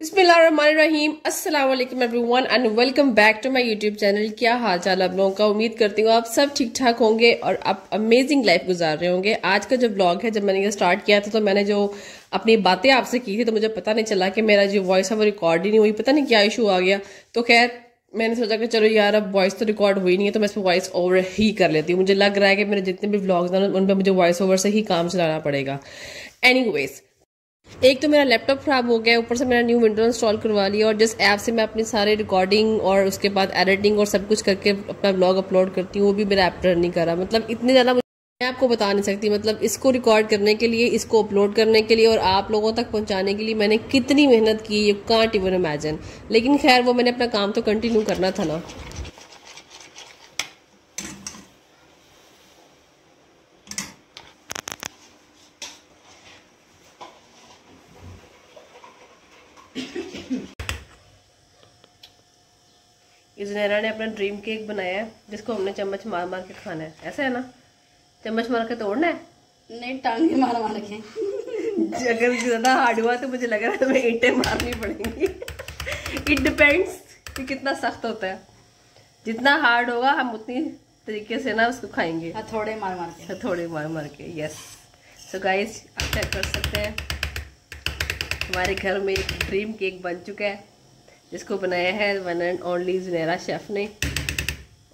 बिस्मिल्लाहिर्रहमानिर्रहीम। अस्सलाम वालेकुम everyone and welcome back to my YouTube channel. क्या हाल चाल आप लोगों का? उम्मीद करती हूँ आप सब ठीक ठाक होंगे और आप अमेजिंग लाइफ गुजार रहे होंगे। आज का जो ब्लॉग है, जब मैंने ये स्टार्ट किया था तो मैंने जो अपनी बातें आपसे की थी तो मुझे पता नहीं चला कि मेरा जो वॉइस है वो रिकॉर्ड ही नहीं हुई। पता नहीं क्या इशू आ गया। तो खैर मैंने सोचा कि चलो यार अब वॉइस तो रिकॉर्ड हुई नहीं है तो मैं इस पर वॉइस ओवर ही कर लेती हूँ। मुझे लग रहा है कि मेरे जितने भी व्लॉग्स हैं उन पर मुझे वॉइस ओवर से ही काम चलाना पड़ेगा। एनीवेज, एक तो मेरा लैपटॉप खराब हो गया, ऊपर से मेरा न्यू विंडो इंस्टॉल करवा लिया और जिस ऐप से मैं अपनी सारे रिकॉर्डिंग और उसके बाद एडिटिंग और सब कुछ करके अपना ब्लॉग अपलोड करती हूँ वो भी मेरा ऐप रन नहीं कर रहा। मतलब इतनी ज़्यादा मैं आपको बता नहीं सकती। मतलब इसको रिकॉर्ड करने के लिए, इसको अपलोड करने के लिए और आप लोगों तक पहुंचाने के लिए मैंने कितनी मेहनत की, यू कांट इवन इमेजिन। लेकिन खैर वो मैंने अपना काम तो कंटिन्यू करना था ना। ज़ुनैरा ने अपना ड्रीम केक बनाया है जिसको हमने चम्मच मार मार के खाना है। ऐसा है ना? चम्मच मार के तोड़ना है? नहीं, टांगे मार मार के। अगर ज्यादा हार्ड हुआ तो मुझे लग रहा है तुम्हें ईंटें मारनी पड़ेंगी। इट डिपेंड्स कि कितना सख्त होता है। जितना हार्ड होगा हम उतनी तरीके से ना उसको खाएंगे। हथौड़े मार मार के। हथौड़े मार मार के। यस। सो गाइस, आप चेक कर सकते हैं हमारे घर में एक ड्रीम केक बन चुका है जिसको बनाया है one and only Zunaira chef ने।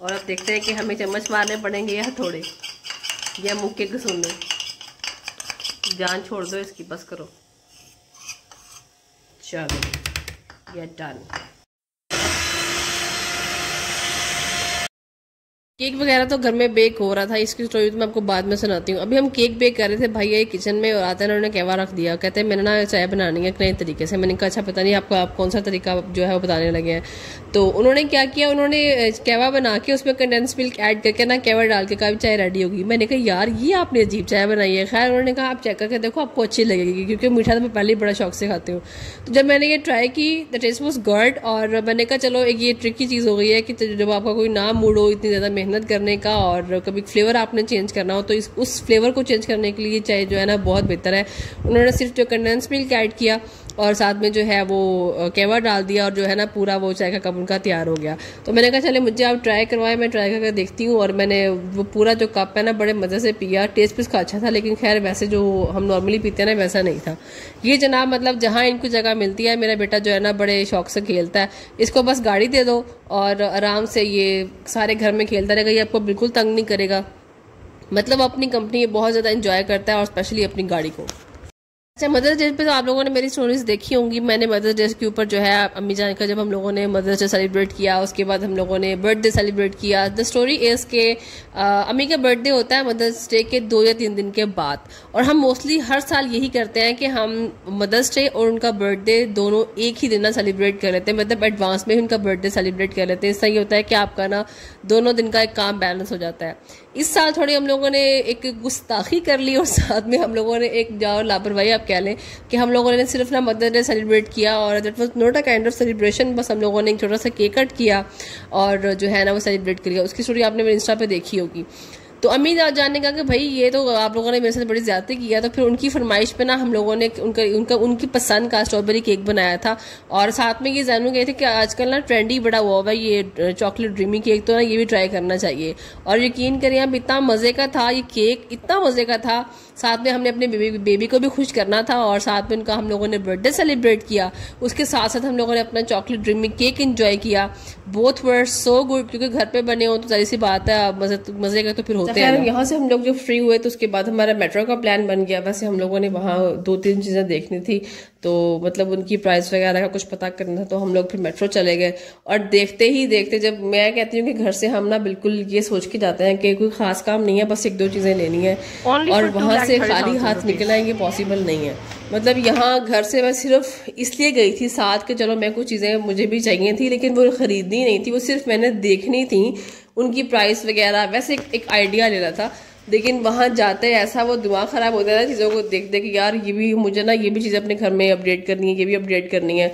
और अब देखते हैं कि हमें चम्मच मारने पड़ेंगे या हथौड़े या मुक्के घसूने। जान छोड़ दो इसकी, बस करो। चलो, गेट डन। केक वगैरह तो घर में बेक हो रहा था, इसकी स्टोरी तो मैं आपको बाद में सुनाती हूँ। अभी हम केक बेक कर रहे थे, भैया किचन में और आते हैं उन्होंने कहवा रख दिया। कहते हैं मैंने ना चाय बनानी है एक नए तरीके से। मैंने कहा अच्छा पता नहीं आपको आप कौन सा तरीका जो है वो बताने लगे हैं। तो उन्होंने क्या किया, उन्होंने कहवा बना के उसमें कंडेंस मिल्क ऐड करके ना कहवा डाल के कहा चाय रेडी होगी। मैंने कहा यार ये आपने अजीब चाय बनाई है। खैर उन्होंने कहा आप चेक करके देखो आपको अच्छी लगेगी, क्योंकि मीठा तो मैं पहले ही बड़ा शौक से खाती हूँ। तो जब मैंने ये ट्राई की द टेस्ट वॉज गुड और मैंने कहा चलो एक ये ट्रिकी चीज़ हो गई है कि जब आपका कोई ना मूड हो इतनी ज़्यादा मेहनत करने का और कभी फ्लेवर आपने चेंज करना हो तो उस फ्लेवर को चेंज करने के लिए चाय जो है ना बहुत बेहतर है। उन्होंने सिर्फ जो कंडेंस मिल्क ऐड किया और साथ में जो है वो कहवा डाल दिया और जो है ना पूरा वो चाय का कप उनका तैयार हो गया। तो मैंने कहा चले मुझे आप ट्राई करवाएं, मैं ट्राई करके देखती हूँ। और मैंने वो पूरा जो कप है ना बड़े मज़े से पिया। टेस्ट भी इसका अच्छा था, लेकिन खैर वैसे जो हम नॉर्मली पीते हैं ना वैसा नहीं था। ये जनाब मतलब जहाँ इनको जगह मिलती है, मेरा बेटा जो है ना बड़े शौक से खेलता है। इसको बस गाड़ी दे दो और आराम से ये सारे घर में खेलता रहेगा, ये आपको बिल्कुल तंग नहीं करेगा। मतलब अपनी कंपनी ये बहुत ज़्यादा इंजॉय करता है और स्पेशली अपनी गाड़ी को। अच्छा, मदर्स डे पे तो आप लोगों ने मेरी स्टोरीज देखी होंगी। मैंने मदर्स डे के ऊपर जो है अम्मी जान का जब हम लोगों ने मदर्स डे सेलिब्रेट किया, उसके बाद हम लोगों ने बर्थडे सेलिब्रेट किया। द स्टोरी इज के अम्मी का बर्थडे होता है मदर्स डे के 2 या 3 दिन के बाद। और हम मोस्टली हर साल यही करते हैं कि हम मदर्स डे और उनका बर्थडे दोनों एक ही दिन ना सेलिब्रेट कर लेते हैं। मतलब एडवांस में ही उनका बर्थडे सेलिब्रेट कर लेते हैं। इससे ये होता है कि आपका ना दोनों दिन का एक काम बैलेंस हो जाता है। इस साल थोड़ी हम लोगों ने एक गुस्ताखी कर ली और साथ में हम लोगों ने एक जाओ लापरवाही आप कह लें कि हम लोगों ने सिर्फ ना मदर्स डे सेलिब्रेट किया और that was not a kind of celebration. बस हम लोगों ने एक छोटा सा केक कट किया और जो है ना वो सेलिब्रेट किया। उसकी स्टोरी आपने मेरे इंस्टा पे देखी होगी। तो अम्मी जानने का कि भाई ये तो आप लोगों ने मेरे साथ बड़ी ज्यादती किया। तो फिर उनकी फरमाइश पे ना हम लोगों ने उनकी पसंद का स्ट्रॉबेरी केक बनाया था। और साथ में ये जानू गए थे कि आजकल ना ट्रेंडी बड़ा हुआ है ये चॉकलेट ड्रीमी केक, तो ना ये भी ट्राई करना चाहिए। और यकीन करिए अब इतना मजे का था ये केक, इतना मजे का था। साथ में हमने अपने बेबी को भी खुश करना था और साथ में उनका हम लोगों ने बर्थडे सेलिब्रेट किया। उसके साथ साथ हम लोगों ने अपना चॉकलेट ड्रीमी केक एंजॉय किया। बोथ वर सो गुड, क्योंकि घर पे बने हो तो जाहिर सी बात है मजे का तो फिर होते हैं। यहाँ से हम लोग जब फ्री हुए तो उसके बाद हमारा मेट्रो का प्लान बन गया। वैसे हम लोगों ने वहाँ 2-3 चीजें देखनी थी, तो मतलब उनकी प्राइस वगैरह का कुछ पता करना था। तो हम लोग फिर मेट्रो चले गए और देखते ही देखते, जब मैं कहती हूँ कि घर से हम ना बिल्कुल ये सोच के जाते हैं कि कोई खास काम नहीं है, बस 1-2 चीजें लेनी है और वहां से खाली हाथ निकलना ये पॉसिबल नहीं है। मतलब यहाँ घर से मैं सिर्फ इसलिए गई थी साथ कि चलो मैं कुछ चीजें मुझे भी चाहिए थी, लेकिन वो खरीदनी नहीं थी, वो सिर्फ मैंने देखनी थी उनकी प्राइस वगैरह। वैसे एक आइडिया लेना था, लेकिन वहां जाते ऐसा वो दिमाग खराब हो जाता है चीजों को देख देख यार ये भी मुझे ना ये भी चीजें अपने घर में अपडेट करनी है, ये भी अपडेट करनी है।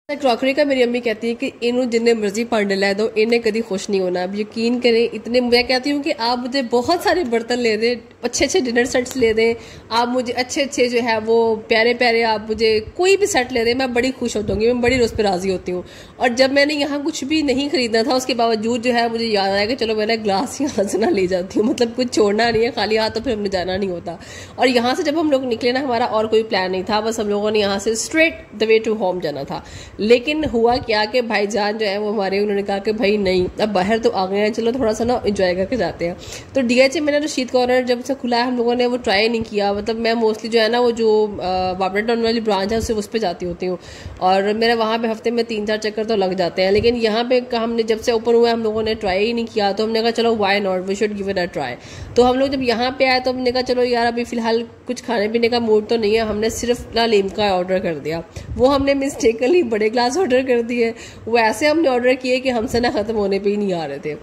क्रॉकरी का मेरी अम्मी कहती है कि इन्हों जिन्ने मर्जी भांडे लै दो, इन्हें कभी खुश नहीं होना। अब यकीन करें, इतने मैं कहती हूँ कि आप मुझे बहुत सारे बर्तन ले दें, अच्छे अच्छे डिनर सेट्स ले दें, आप मुझे अच्छे अच्छे जो है वो प्यारे प्यारे आप मुझे कोई भी सेट ले दें, मैं बड़ी खुश हो जाऊंगी, मैं बड़ी रोज पे राजी होती हूँ। और जब मैंने यहाँ कुछ भी नहीं खरीदना था, उसके बावजूद जो है मुझे याद आया कि चलो मैंने ग्लास यहाँ से ना ले जाती हूँ, मतलब कुछ छोड़ना नहीं है, खाली हाथ तो फिर हमने जाना नहीं होता। और यहाँ से जब हम लोग निकले ना, हमारा और कोई प्लान नहीं था, बस हम लोगों ने यहाँ से straight the way to home जाना था। लेकिन हुआ क्या कि भाईजान जो है वो हमारे, उन्होंने कहा कि भाई नहीं, अब बाहर तो आ गए हैं, चलो थोड़ा सा ना एंजॉय करके जाते हैं। तो डीएचए में ना रशीद कॉर्नर जब से खुला है, हम लोगों ने वो ट्राई नहीं किया। मतलब मैं मोस्टली जो है ना वो जो बाबरा टाउन वाली ब्रांच है उस पर जाती होती हूँ, और मेरा वहाँ पे हफ्ते में 3-4 चक्कर तो लग जाते हैं। लेकिन यहाँ पे हमने जब से ओपन हुआ हम लोगों ने ट्राई ही नहीं किया, तो हमने कहा चलो why not, we should give it a try. तो हम लोग जब यहाँ पे आए तो हमने कहा चलो यार अभी फिलहाल कुछ खाने पीने का मूड तो नहीं है, हमने सिर्फ ना लिम्का ऑर्डर कर दिया। वो हमने मिस्टेकली बड़े ग्लास ऑर्डर कर दिए, वो ऐसे हमने ऑर्डर किए कि हमसे ना खत्म होने पे ही नहीं आ रहे थे।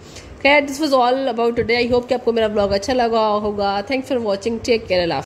खैर, this was all about today. I hope कि आपको मेरा ब्लॉग अच्छा लगा होगा। Thanks for watching, take care, Allah.